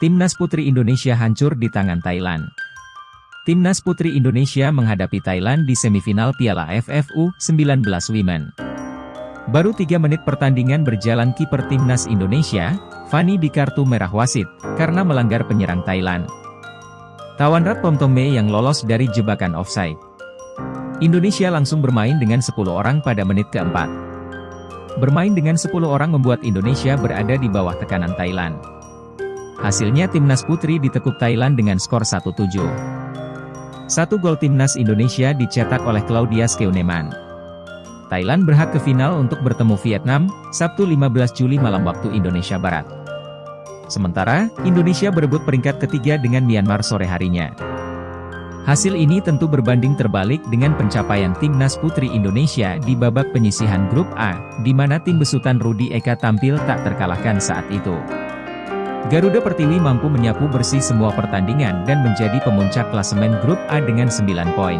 Timnas Putri Indonesia hancur di tangan Thailand. Timnas Putri Indonesia menghadapi Thailand di semifinal Piala AFF U19 Women. Baru 3 menit pertandingan berjalan, kiper Timnas Indonesia, Fanny, di kartu merah wasit, karena melanggar penyerang Thailand. Tawanrat Pomtome yang lolos dari jebakan offside. Indonesia langsung bermain dengan 10 orang pada menit keempat. Bermain dengan 10 orang membuat Indonesia berada di bawah tekanan Thailand. Hasilnya Timnas Putri ditekuk Thailand dengan skor 1-7. 1 gol Timnas Indonesia dicetak oleh Claudia Skeuneman. Thailand berhak ke final untuk bertemu Vietnam, Sabtu 15 Juli malam waktu Indonesia Barat. Sementara, Indonesia berebut peringkat ketiga dengan Myanmar sore harinya. Hasil ini tentu berbanding terbalik dengan pencapaian Timnas Putri Indonesia di babak penyisihan Grup A, di mana tim besutan Rudy Eka tampil tak terkalahkan saat itu. Garuda Pertiwi mampu menyapu bersih semua pertandingan dan menjadi pemuncak klasemen Grup A dengan 9 poin.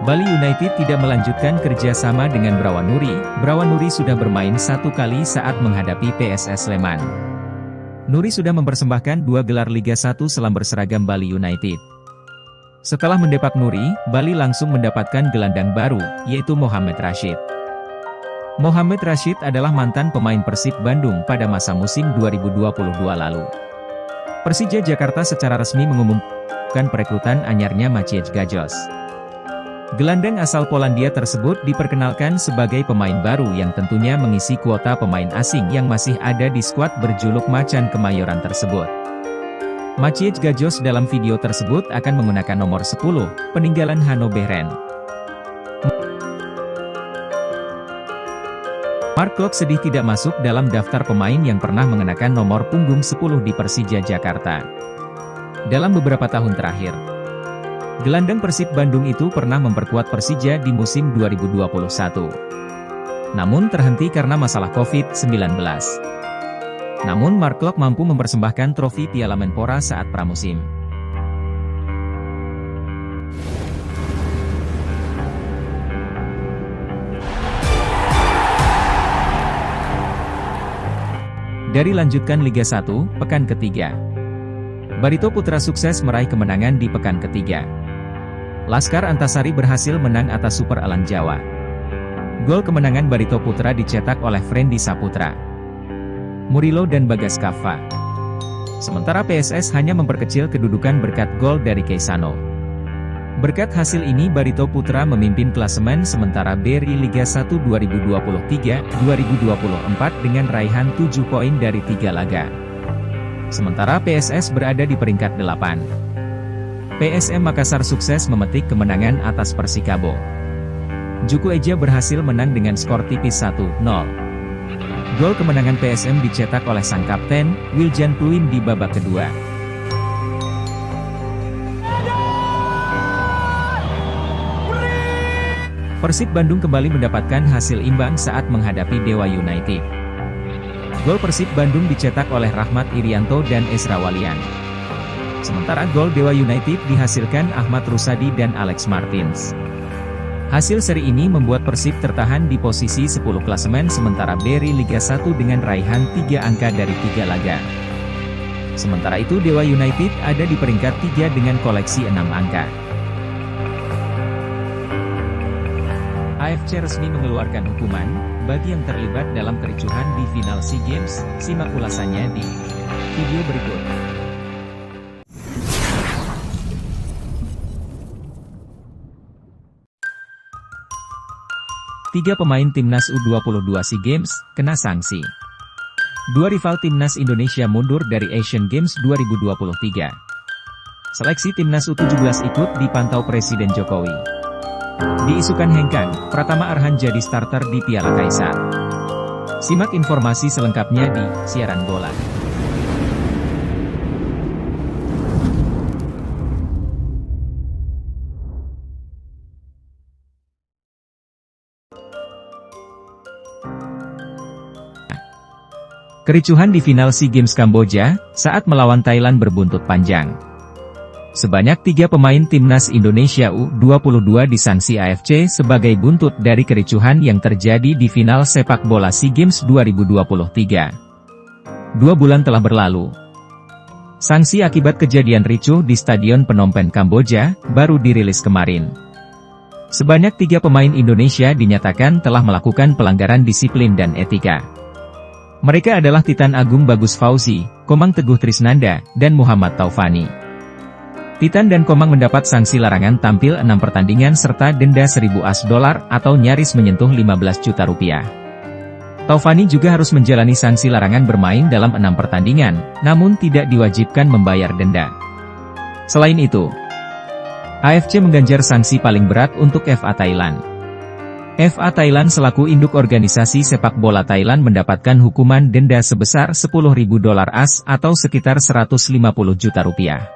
Bali United tidak melanjutkan kerjasama dengan Brawanuri. Brawanuri sudah bermain 1 kali saat menghadapi PSS Sleman. Nuri sudah mempersembahkan 2 gelar Liga 1 selam berseragam Bali United. Setelah mendepak Nuri, Bali langsung mendapatkan gelandang baru, yaitu Mohamed Rashid. Mohamed Rashid adalah mantan pemain Persib Bandung pada masa musim 2022 lalu. Persija Jakarta secara resmi mengumumkan perekrutan anyarnya Maciej Gajos. Gelandang asal Polandia tersebut diperkenalkan sebagai pemain baru yang tentunya mengisi kuota pemain asing yang masih ada di skuad berjuluk Macan Kemayoran tersebut. Maciej Gajos dalam video tersebut akan menggunakan nomor 10, peninggalan Hanno Behren. Mark Klok sedih tidak masuk dalam daftar pemain yang pernah mengenakan nomor punggung 10 di Persija Jakarta. Dalam beberapa tahun terakhir, gelandang Persib Bandung itu pernah memperkuat Persija di musim 2021. Namun terhenti karena masalah COVID-19. Namun Mark Klok mampu mempersembahkan trofi Piala Menpora saat pramusim. Dari lanjutkan Liga 1, pekan ketiga. Barito Putra sukses meraih kemenangan di pekan ketiga. Laskar Antasari berhasil menang atas Super Elang Jawa. Gol kemenangan Barito Putra dicetak oleh Friendly Saputra, Murilo dan Bagas Kava. Sementara PSS hanya memperkecil kedudukan berkat gol dari Keisano. Berkat hasil ini Barito Putra memimpin klasemen sementara BRI Liga 1 2023-2024 dengan raihan 7 poin dari 3 laga. Sementara PSS berada di peringkat 8. PSM Makassar sukses memetik kemenangan atas Persikabo. Juku Eja berhasil menang dengan skor tipis 1-0. Gol kemenangan PSM dicetak oleh sang kapten, Wiljan Pluim di babak kedua. Persib Bandung kembali mendapatkan hasil imbang saat menghadapi Dewa United. Gol Persib Bandung dicetak oleh Rahmat Irianto dan Ezra Walian. Sementara gol Dewa United dihasilkan Ahmad Rusadi dan Alex Martins. Hasil seri ini membuat Persib tertahan di posisi 10 klasemen sementara BRI Liga 1 dengan raihan 3 angka dari 3 laga. Sementara itu Dewa United ada di peringkat 3 dengan koleksi 6 angka. AFC resmi mengeluarkan hukuman bagi yang terlibat dalam kericuhan di final SEA Games. Simak ulasannya di video berikut. Tiga pemain Timnas U22 SEA Games kena sanksi. 2 rival Timnas Indonesia mundur dari Asian Games 2023. Seleksi Timnas U17 ikut dipantau Presiden Jokowi. Diisukan hengkang, Pratama Arhan jadi starter di Piala Kaisar. Simak informasi selengkapnya di Siaran Bola. Kericuhan di final SEA Games Kamboja, saat melawan Thailand berbuntut panjang. sebanyak 3 pemain timnas Indonesia U22 disanksi AFC sebagai buntut dari kericuhan yang terjadi di final sepak bola SEA Games 2023. 2 bulan telah berlalu. Sanksi akibat kejadian ricuh di Stadion Phnom Penh, Kamboja, baru dirilis kemarin. Sebanyak 3 pemain Indonesia dinyatakan telah melakukan pelanggaran disiplin dan etika. Mereka adalah Titan Agung Bagus Fauzi, Komang Teguh Trisnanda, dan Muhammad Taufani. Titan dan Komang mendapat sanksi larangan tampil 6 pertandingan serta denda $1.000 atau nyaris menyentuh 15 juta rupiah. Taufani juga harus menjalani sanksi larangan bermain dalam 6 pertandingan, namun tidak diwajibkan membayar denda. Selain itu, AFC mengganjar sanksi paling berat untuk FA Thailand. FA Thailand selaku induk organisasi sepak bola Thailand mendapatkan hukuman denda sebesar $10.000 AS atau sekitar 150 juta rupiah.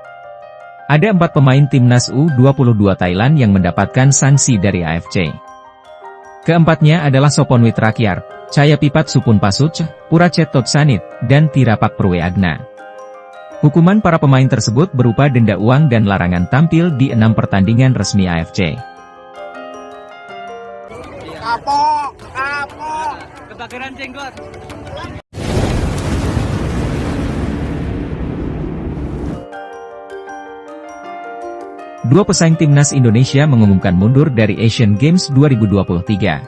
Ada 4 pemain timnas U22 Thailand yang mendapatkan sanksi dari AFC. Keempatnya adalah Soponwit Rakyar, Cayapipat Supunpasuch, Puracet Totsanit, dan Tirapak Purweagna. Hukuman para pemain tersebut berupa denda uang dan larangan tampil di 6 pertandingan resmi AFC. Kapok, kebakaran jenggot. Dua pesaing timnas Indonesia mengumumkan mundur dari Asian Games 2023.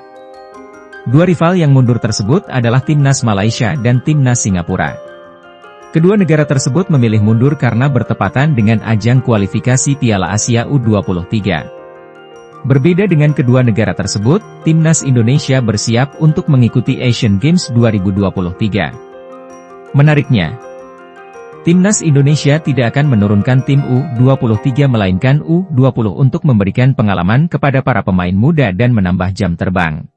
Dua rival yang mundur tersebut adalah timnas Malaysia dan timnas Singapura. Kedua negara tersebut memilih mundur karena bertepatan dengan ajang kualifikasi Piala Asia U23. Berbeda dengan kedua negara tersebut, timnas Indonesia bersiap untuk mengikuti Asian Games 2023. Menariknya, timnas Indonesia tidak akan menurunkan tim U23 melainkan U20 untuk memberikan pengalaman kepada para pemain muda dan menambah jam terbang.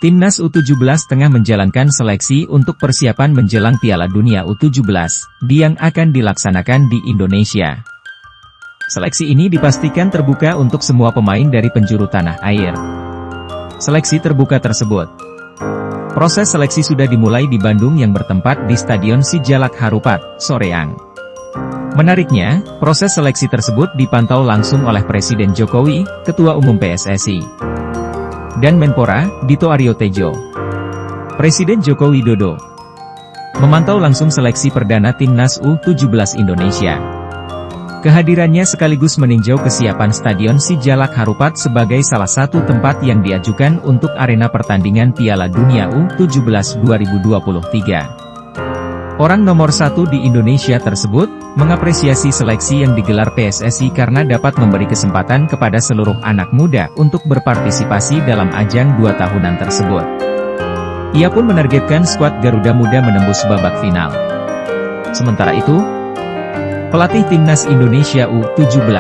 Timnas U17 tengah menjalankan seleksi untuk persiapan menjelang Piala Dunia U17, yang akan dilaksanakan di Indonesia. Seleksi ini dipastikan terbuka untuk semua pemain dari penjuru tanah air. Seleksi terbuka tersebut. Proses seleksi sudah dimulai di Bandung yang bertempat di Stadion Sijalak Harupat, Soreang. Menariknya, proses seleksi tersebut dipantau langsung oleh Presiden Jokowi, Ketua Umum PSSI, dan Menpora, Dito Aryo Tejo. Presiden Joko Widodo memantau langsung seleksi perdana timnas U17 Indonesia. Kehadirannya sekaligus meninjau kesiapan Stadion Sijalak Harupat sebagai salah satu tempat yang diajukan untuk arena pertandingan Piala Dunia U17 2023. Orang nomor 1 di Indonesia tersebut mengapresiasi seleksi yang digelar PSSI karena dapat memberi kesempatan kepada seluruh anak muda untuk berpartisipasi dalam ajang 2 tahunan tersebut. Ia pun menargetkan skuad Garuda Muda menembus babak final. Sementara itu, pelatih timnas Indonesia U17,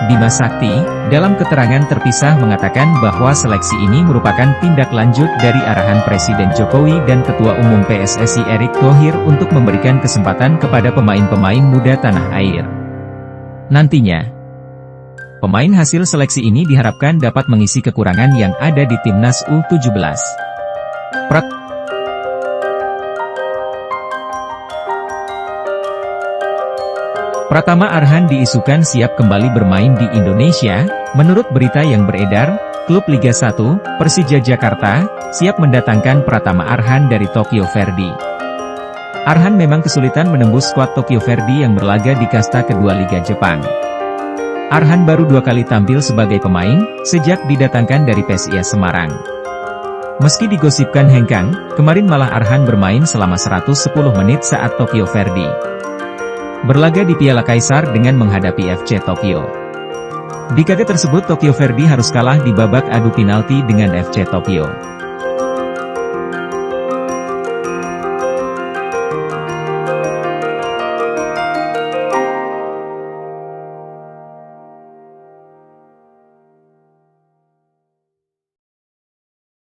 Bima Sakti, dalam keterangan terpisah mengatakan bahwa seleksi ini merupakan tindak lanjut dari arahan Presiden Jokowi dan Ketua Umum PSSI Erick Thohir untuk memberikan kesempatan kepada pemain-pemain muda tanah air. Nantinya, pemain hasil seleksi ini diharapkan dapat mengisi kekurangan yang ada di timnas U17. Pratama Arhan diisukan siap kembali bermain di Indonesia. Menurut berita yang beredar, klub Liga 1, Persija Jakarta, siap mendatangkan Pratama Arhan dari Tokyo Verdy. Arhan memang kesulitan menembus skuad Tokyo Verdy yang berlaga di kasta kedua Liga Jepang. Arhan baru 2 kali tampil sebagai pemain, sejak didatangkan dari PSIS Semarang. Meski digosipkan hengkang, kemarin malah Arhan bermain selama 110 menit saat Tokyo Verdy berlaga di Piala Kaisar dengan menghadapi FC Tokyo. Di kaget tersebut Tokyo Verdy harus kalah di babak adu penalti dengan FC Tokyo.